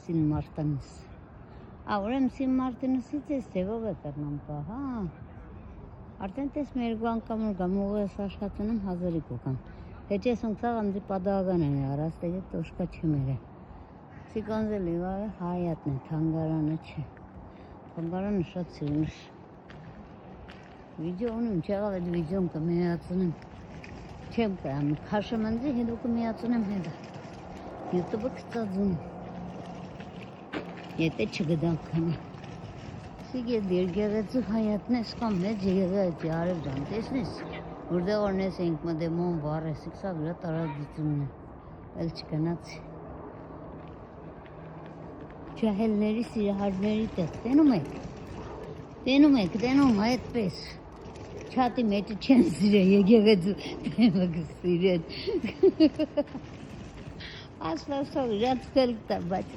Սին Մարտինս։ Ուրեմն Սին Մարտինսից էս ձևով է կրնում կա, հա։ Արդեն տես մեր երկու անգամ գամ ուղես աշխատում եմ 1000 կոկան։ Հեչես ունցավ անձի պատահական է արաստեգե տոշկա չմերը։ Սիկանզելի վայ հայատն է, թանգարանը չէ։ Թանգարանը շատ սիրուն է։ Վիդեո ունեմ, չեղավ այդ վիդեոն կմիացնեմ։ Չեմ կրամ, քաշեմ անձի, հետո կմիացնեմ հետը։ YouTube-ը կծածում։ Եթե չգդանք քնի։ Սիգե դերգեղեցու հայատն է, սկամ մեծ եղեցի արև ջան, տեսնես, որտեղ օրնես էինք մդեմոն վարես, սա վրա տարածությունն է, էլ չգնացի։ Ջահելների սիրահարների տեղ, տենում եք, այդպես, չատի մեջը չեն սիրել, եկեղեցու տեմը կսիրեն։ Ասլասով իրաց կելք տա, բայց